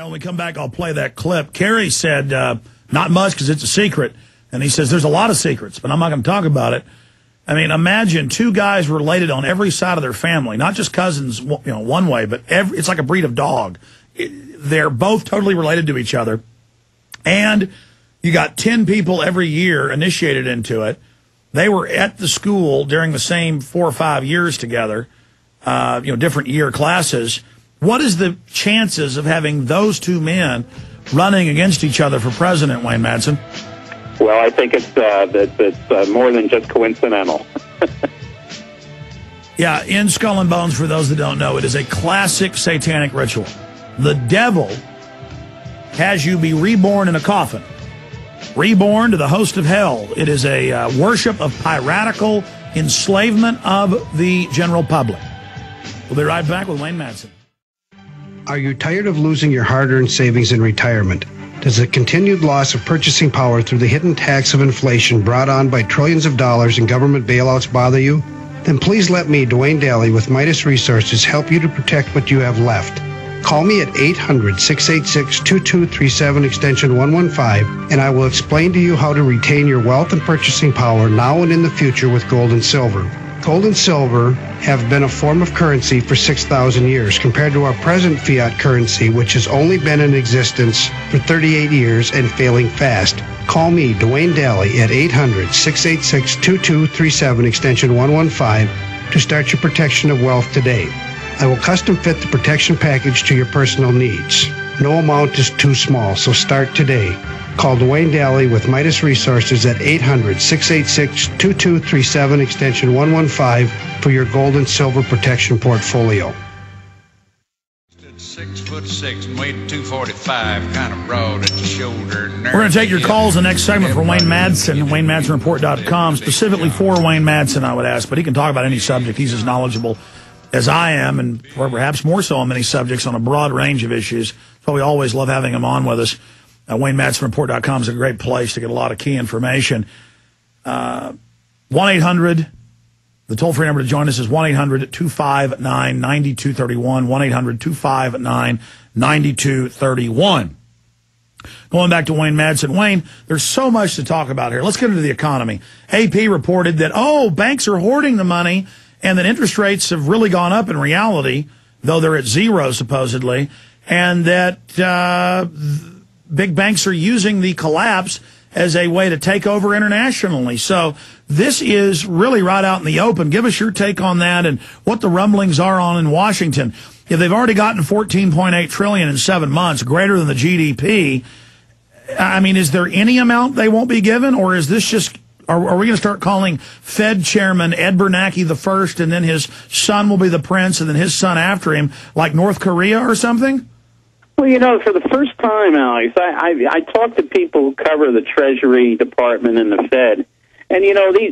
When we come back, I'll play that clip. Kerry said, not much because it's a secret. And he says, there's a lot of secrets, but I'm not going to talk about it. I mean, imagine two guys related on every side of their family, not just cousins, one way, but it's like a breed of dog. They're both totally related to each other. And you got 10 people every year initiated into it. They were at the school during the same 4 or 5 years together, different year classes. What is the chances of having those two men running against each other for president, Wayne Madsen? Well, I think it's more than just coincidental. Yeah, in Skull and Bones, for those that don't know, it is a classic satanic ritual. The devil has you be reborn in a coffin, reborn to the host of hell. It is a worship of piratical enslavement of the general public. We'll be right back with Wayne Madsen. Are you tired of losing your hard-earned savings in retirement? Does the continued loss of purchasing power through the hidden tax of inflation brought on by trillions of dollars in government bailouts bother you? Then please let me, Dwayne Daly with Midas Resources, help you to protect what you have left. Call me at 800-686-2237 extension 115, and I will explain to you how to retain your wealth and purchasing power now and in the future with gold and silver. Gold and silver have been a form of currency for 6,000 years compared to our present fiat currency, which has only been in existence for 38 years and failing fast. Call me, Dwayne Daly, at 800-686-2237 extension 115 to start your protection of wealth today. I will custom fit the protection package to your personal needs. No amount is too small, so start today. Call Dwayne Daly with Midas Resources at 800-686-2237 extension 115 for your gold and silver protection portfolio. 6'6", weighed 245, kind of broad at the shoulder. We're going to take your calls in the next segment from Wayne Madsen, WayneMadsenReport.com, specifically for Wayne Madsen, I would ask, but he can talk about any subject. He's as knowledgeable as I am, and perhaps more so on many subjects on a broad range of issues. So we always love having him on with us. WayneMadsenReport.com is a great place to get a lot of key information. 1-800, the toll-free number to join us is 1-800-259-9231, 1-800-259-9231. Going back to Wayne Madsen. Wayne, there's so much to talk about here. Let's get into the economy. AP reported that, banks are hoarding the money and that interest rates have really gone up in reality, though they're at zero supposedly, and that big banks are using the collapse as a way to take over internationally. So this is really right out in the open. Give us your take on that and what the rumblings are on in Washington. If they've already gotten $14.8 trillion in 7 months, greater than the GDP, I mean, is there any amount they won't be given, or is this just, are we going to start calling Fed Chairman Ed Bernanke the first, and then his son will be the prince, and then his son after him, like North Korea or something? Well, for the first time, Alex, I talked to people who cover the Treasury Department and the Fed, and,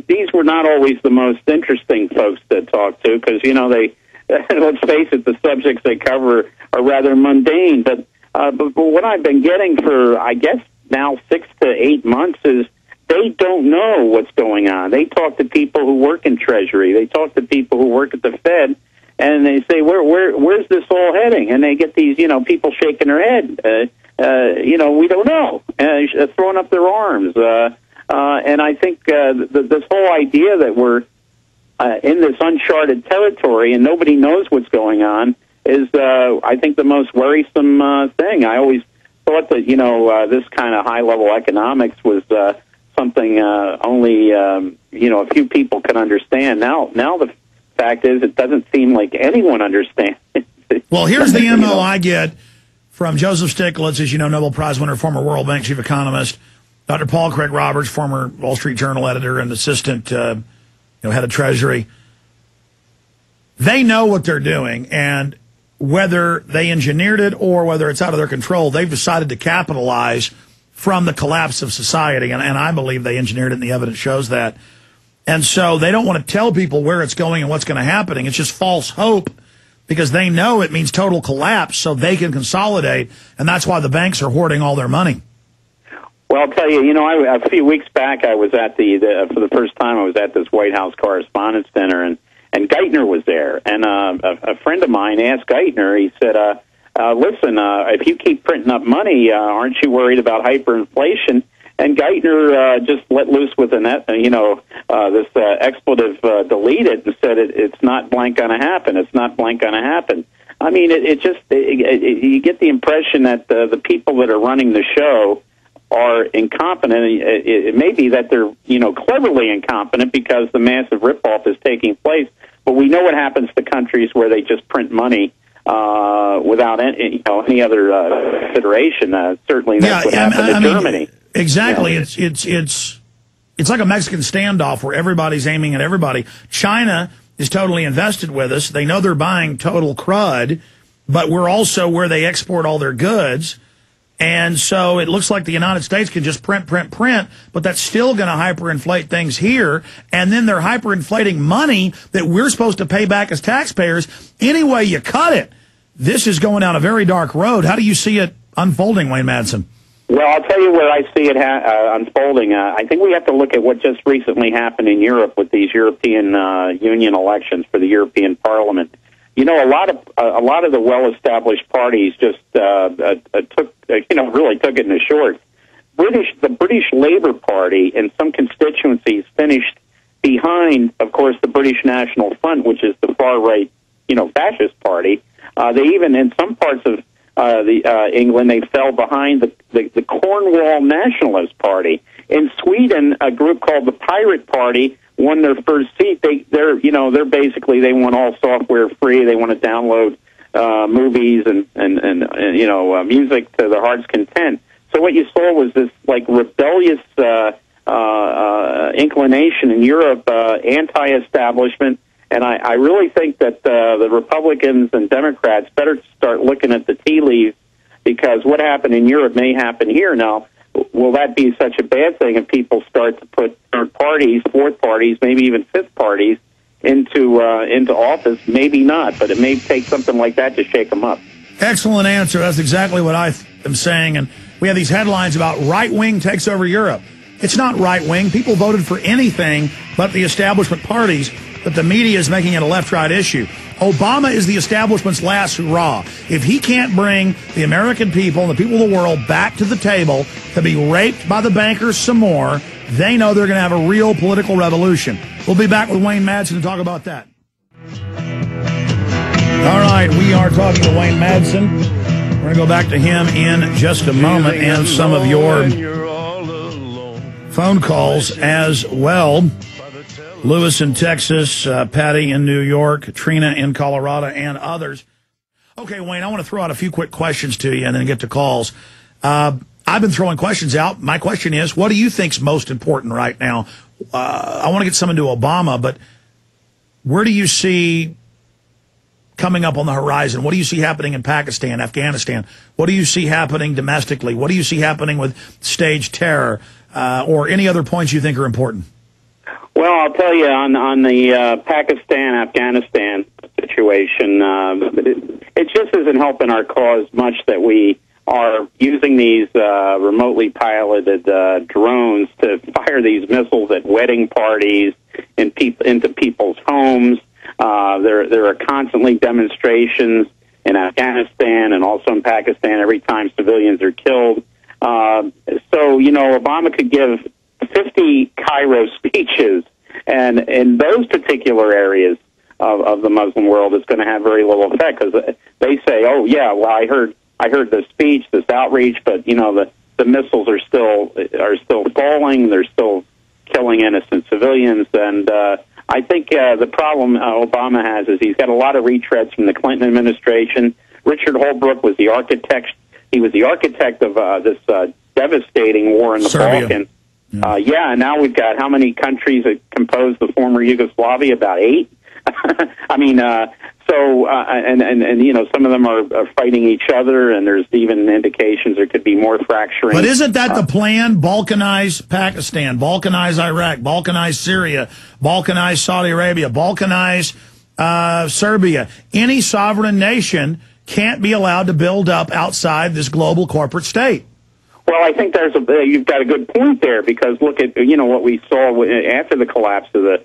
these were not always the most interesting folks to talk to because, they, let's face it, the subjects they cover are rather mundane. But what I've been getting for, I guess, now 6 to 8 months is they don't know what's going on. They talk to people who work in Treasury. They talk to people who work at the Fed. And they say, where's this all heading? And they get these, people shaking their head. We don't know, throwing up their arms. And I think this whole idea that we're in this uncharted territory and nobody knows what's going on is, I think, the most worrisome thing. I always thought that, this kind of high-level economics was something only, a few people can understand. Now the fact is, it doesn't seem like anyone understands. Well, here's the MO I get from Joseph Stiglitz, as you know, Nobel Prize winner, former World Bank chief economist, Dr. Paul Craig Roberts, former Wall Street Journal editor and assistant, head of Treasury. They know what they're doing, and whether they engineered it or whether it's out of their control, they've decided to capitalize from the collapse of society, and I believe they engineered it, and the evidence shows that. And so they don't want to tell people where it's going and what's going to happen. It's just false hope because they know it means total collapse so they can consolidate, and that's why the banks are hoarding all their money. Well, I'll tell you, a few weeks back I was at for the first time I was at this White House Correspondents' Dinner, and Geithner was there. And a friend of mine asked Geithner, he said, listen, if you keep printing up money, aren't you worried about hyperinflation? And Geithner just let loose with this expletive deleted and said it's not blank going to happen. It's not blank going to happen. I mean, you get the impression that the people that are running the show are incompetent. It may be that they're cleverly incompetent because the massive ripoff is taking place. But we know what happens to countries where they just print money without any other consideration. Certainly, that's what happened in Germany. Exactly. Yeah. It's like a Mexican standoff where everybody's aiming at everybody. China is totally invested with us. They know they're buying total crud, but we're also where they export all their goods. And so it looks like the United States can just print, but that's still going to hyperinflate things here. And then they're hyperinflating money that we're supposed to pay back as taxpayers. Any way you cut it, this is going down a very dark road. How do you see it unfolding, Wayne Madsen? Well, I'll tell you where I see it unfolding. I think we have to look at what just recently happened in Europe with these European Union elections for the European Parliament. A lot of the well-established parties just really took it in the shorts. The British Labour Party and some constituencies finished behind, of course, the British National Front, which is the far-right, fascist party. They even, in some parts of England, they fell behind the Cornwall Nationalist Party. In Sweden, a group called the Pirate Party won their first seat. They're basically, they want all software free. They want to download movies and music to their heart's content. So what you saw was this rebellious inclination in Europe, anti-establishment. And I really think that the Republicans and Democrats better start looking at the tea leaves, because what happened in Europe may happen here. Now, will that be such a bad thing if people start to put third parties, fourth parties, maybe even fifth parties into office? Maybe not, but it may take something like that to shake them up. Excellent answer. That's exactly what I am saying. And we have these headlines about right-wing takes over Europe. It's not right-wing. People voted for anything but the establishment parties, but the media is making it a left-right issue. Obama is the establishment's last hurrah. If he can't bring the American people and the people of the world back to the table to be raped by the bankers some more, they know they're going to have a real political revolution. We'll be back with Wayne Madsen to talk about that. All right, we are talking to Wayne Madsen. We're going to go back to him in just a moment and some of your phone calls as well. Lewis in Texas, Patty in New York, Trina in Colorado, and others. Okay, Wayne, I want to throw out a few quick questions to you and then get to calls. I've been throwing questions out. My question is, what do you think's most important right now? I want to get someone to Obama, but where do you see coming up on the horizon? What do you see happening in Pakistan, Afghanistan? What do you see happening domestically? What do you see happening with staged terror or any other points you think are important? Well, I'll tell you, on the Pakistan-Afghanistan situation, it just isn't helping our cause much that we are using these remotely piloted drones to fire these missiles at wedding parties and into people's homes. There are constantly demonstrations in Afghanistan and also in Pakistan every time civilians are killed. So, Obama could give 50 Cairo speeches, and in those particular areas of the Muslim world, it's going to have very little effect, because they say, "Oh yeah, well I heard the speech, this outreach, but the missiles are still falling, they're still killing innocent civilians." And I think the problem Obama has is he's got a lot of retreads from the Clinton administration. Richard Holbrooke was the architect. He was the architect of this devastating war in the Balkans. Yeah, and now we've got how many countries that compose the former Yugoslavia? About 8. I mean, and some of them are fighting each other, and there's even indications there could be more fracturing. But isn't that the plan? Balkanize Pakistan, Balkanize Iraq, Balkanize Syria, Balkanize Saudi Arabia, Balkanize Serbia. Any sovereign nation can't be allowed to build up outside this global corporate state. Well, I think you've got a good point there, because look at what we saw after the collapse of the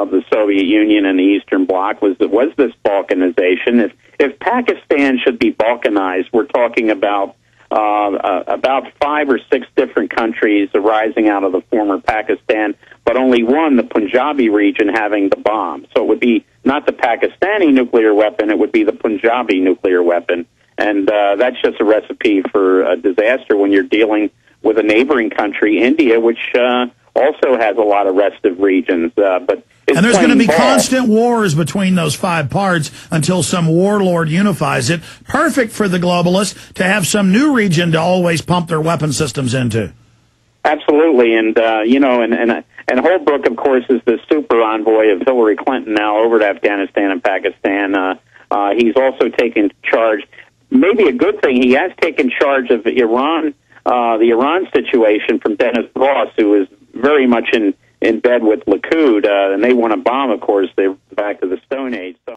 the Soviet Union and the Eastern Bloc was this balkanization. If Pakistan should be balkanized, we're talking about 5 or 6 different countries arising out of the former Pakistan, but only one, the Punjabi region, having the bomb. So it would be not the Pakistani nuclear weapon, it would be the Punjabi nuclear weapon. And that's just a recipe for a disaster when you're dealing with a neighboring country, India, which also has a lot of restive regions. And there's going to be constant wars between those 5 parts until some warlord unifies it. Perfect for the globalists to have some new region to always pump their weapon systems into. Absolutely. And, and Holbrooke, of course, is the super envoy of Hillary Clinton now over to Afghanistan and Pakistan. He's also taken charge. Maybe a good thing, he has taken charge of Iran, the Iran situation from Dennis Ross, who is very much in bed with Likud, and they want to bomb, of course. They're back to the Stone Age. So